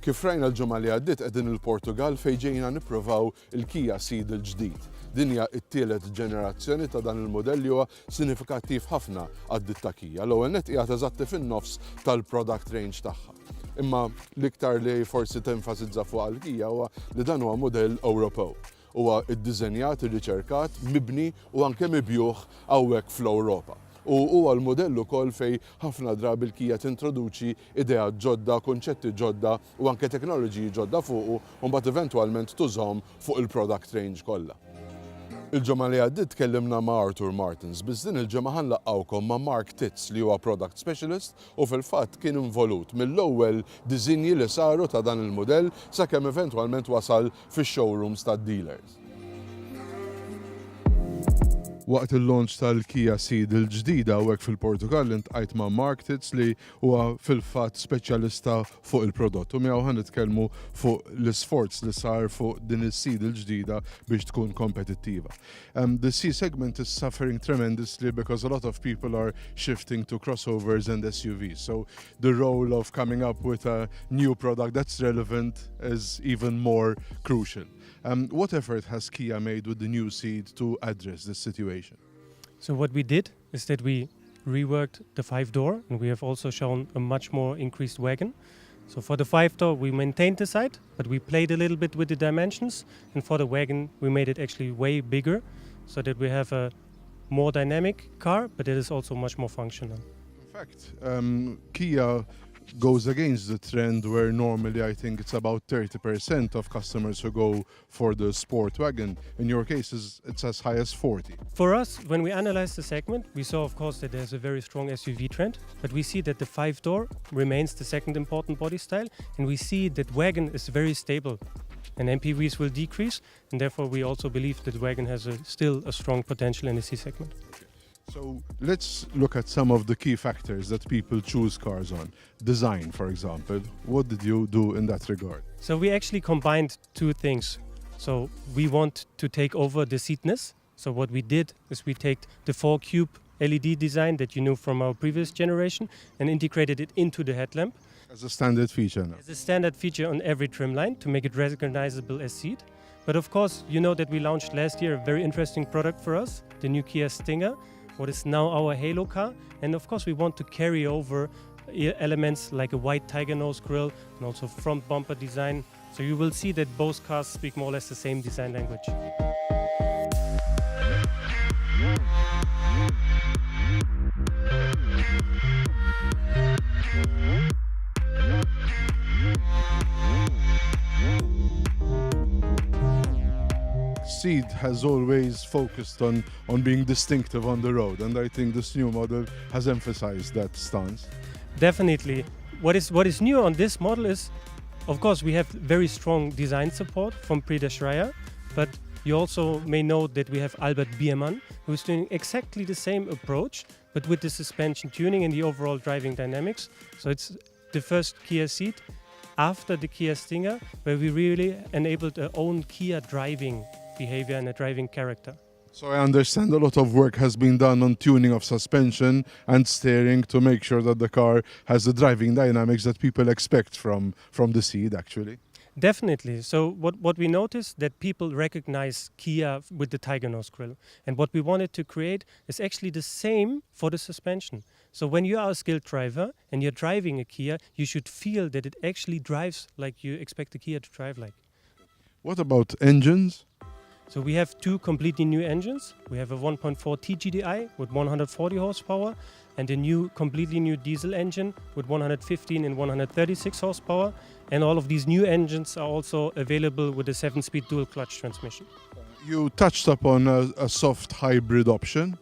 Kif rajna l-ġimgħa li għaddiet qegħdin il-Portugal fejn ġejna nippruvaw il-Kia Ceed il-ġdid. Din hija t-tielet ġenerazzjoni ta' dan il-modell li huwa sinifikattiv ħafna għad-ditta Kia. L-ewwel nett qiegħed eżatti fin-nofs tal-product range tagħha. Imma l-iktar li forsi tenfasizza fuq għal-Kia huwa li dan huwa modell Ewropew. Huwa ddiżenjat, irriċerkat, mibni u anke mibjuħ hawnhekk fl-Ewropa. U huwa l-modell ukoll fejn ħafna drabi l-Kia tintroduċi idea ġodda, konċetti ġodda u anke teknoloġiji ġodda fuqu u mbagħad eventwalment tużhom fuq il-product range kollha. Il-ġimgħa li għaddiet tkellimna ma' Arthur Martins, biss din il-ġimgħa ħanlaqgħukom ma' Mark Titz li huwa product specialist u fil-fatt kien involut mill-ewwel diżinji li saru ta' dan il-modell sakemm eventwalment wasal fix-showrooms tad-dealers. Waqt il-launch tal-Kia Ceed il-ġdida hawnhekk fil-Portugal intqajt ma' Mark Titz li huwa fil-fatt speċjalista fuq il-prodott u miegħu ħanitkellmu fuq l-isforz li sar fuq din is-Ceed il-ġdida biex tkun kompetittiva. The C segment is suffering tremendously because a lot of people are shifting to crossovers and SUVs. So the role of coming up with a new product that's relevant is even more crucial. What effort has Kia made with the new Ceed to address this situation? So what we did is that we reworked the 5-door and we have also shown a much more increased wagon. So for the 5-door we maintained the side, but we played a little bit with the dimensions, and for the wagon we made it actually way bigger so that we have a more dynamic car, but it is also much more functional. In fact, Kia goes against the trend where normally I think it's about 30% of customers who go for the sport wagon. In your case, it's as high as 40. For us, when we analyzed the segment, we saw of course that there's a very strong SUV trend, but we see that the 5-door remains the second important body style, and we see that wagon is very stable and MPVs will decrease, and therefore we also believe that wagon has still a strong potential in the C segment. So let's look at some of the key factors that people choose cars on. Design, for example. What did you do in that regard? So we actually combined two things. So we want to take over the seatness. So what we did is we take the 4-cube LED design that you knew from our previous generation and integrated it into the headlamp. As a standard feature now. As a standard feature on every trim line to make it recognizable as Ceed. But of course, you know that we launched last year a very interesting product for us, the new Kia Stinger, what is now our Halo car, and of course we want to carry over elements like a white tiger nose grille and also front bumper design. So you will see that both cars speak more or less the same design language. Ceed has always focused on being distinctive on the road, and I think this new model has emphasized that stance. Definitely. What is new on this model is, of course, we have very strong design support from Prida Schreier, but you also may know that we have Albert Biermann, who is doing exactly the same approach, but with the suspension tuning and the overall driving dynamics. So it's the first Kia Ceed after the Kia Stinger, where we really enabled our own Kia driving behavior and a driving character. So I understand a lot of work has been done on tuning of suspension and steering to make sure that the car has the driving dynamics that people expect from the Ceed actually. Definitely. So what we noticed that people recognize Kia with the tiger nose grille, and what we wanted to create is actually the same for the suspension. So when you are a skilled driver and you're driving a Kia, you should feel that it actually drives like you expect a Kia to drive like. What about engines? So we have two completely new engines. We have a 1.4 TGDI with 140 horsepower and a new, completely new diesel engine with 115 and 136 horsepower. And all of these new engines are also available with a 7-speed dual clutch transmission. You touched upon a soft hybrid option.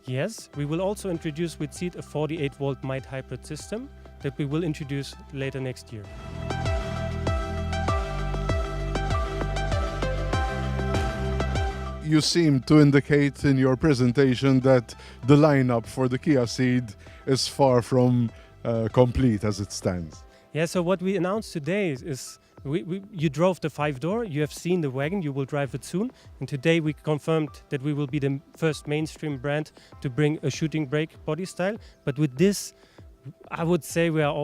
Yes, we will also introduce with Ceed a 48-volt mild hybrid system that we will introduce later next year. You seem to indicate in your presentation that the lineup for the Kia Ceed is far from complete as it stands. Yeah, so what we announced today is you drove the 5-door, you have seen the wagon, you will drive it soon. And today we confirmed that we will be the first mainstream brand to bring a shooting brake body style. But with this, I would say we are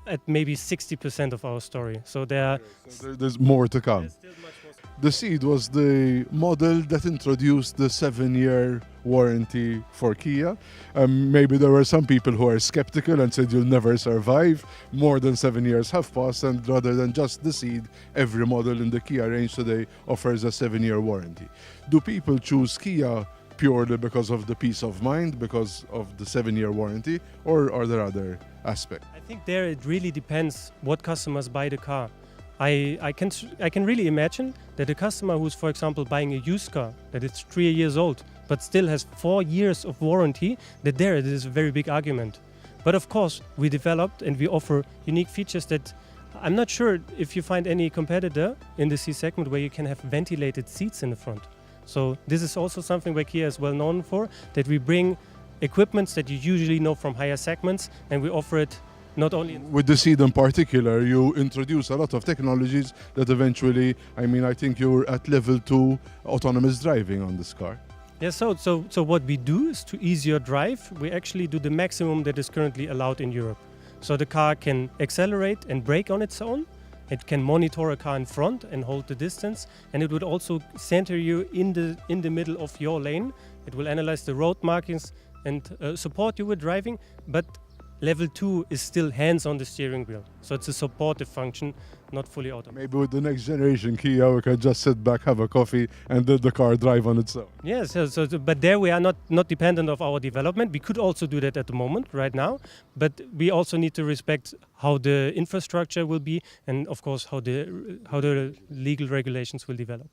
at maybe 60% of our story. So There's more to come. still much more. The Ceed was the model that introduced the 7-year warranty for Kia. Maybe there were some people who are skeptical and said you'll never survive. More than 7 years have passed, and rather than just the Ceed, every model in the Kia range today offers a 7-year warranty. Do people choose Kia purely because of the peace of mind, because of the 7-year warranty, or are there other aspects? I think there it really depends what customers buy the car. I can really imagine that a customer who's, for example, buying a used car, that it's 3 years old, but still has 4 years of warranty, that there it is a very big argument. But of course, we developed and we offer unique features that I'm not sure if you find any competitor in the C segment where you can have ventilated seats in the front. So this is also something where Kia is well known for, that we bring equipments that you usually know from higher segments, and we offer it not only With the Ceed in particular, you introduce a lot of technologies that eventually, I think you're at level 2 autonomous driving on this car. Yeah, so what we do is to ease your drive, we actually do the maximum that is currently allowed in Europe. So the car can accelerate and brake on its own. It can monitor a car in front and hold the distance, and it would also center you in the middle of your lane. It will analyze the road markings and support you with driving, but level 2 is still hands on the steering wheel. So it's a supportive function, not fully automatic. Maybe with the next generation Kia, we can just sit back, have a coffee, and let the car drive on its own. Yes, but there we are not dependent of our development. We could also do that at the moment, right now, but we also need to respect how the infrastructure will be, and of course how the legal regulations will develop.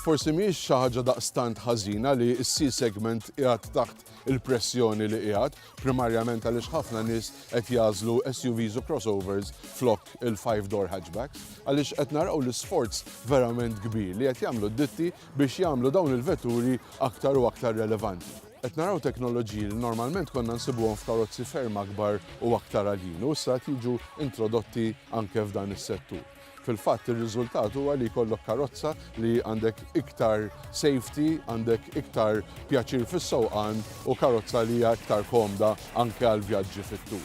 Forsi mhijiex xi ħaġa daqstant ħażina li s-C segment qiegħed taħt il-pressjoni li qiegħed, primarjament għaliex ħafna nies qed jażlu SUVs u crossovers flok il-5-door hatchbacks, għaliex qed naraw l-isforz verament kbir li qed jagħmlu d-ditti biex jagħmlu dawn il-vetturi aktar u aktar relevanti. Qed naraw teknoloġiji li normalment konna nsibuhom f'karozzi ferm akbar u aktar għalin u issa qed jiġu introdotti anke f'dan is-settur. Fil-fatt ir-riżultat huwa li jkollok karozza li għandek iktar safety, għandek iktar pjaċir fis-sewqan u karozza li hija iktar komda anke għal vjaġġi fit-tul.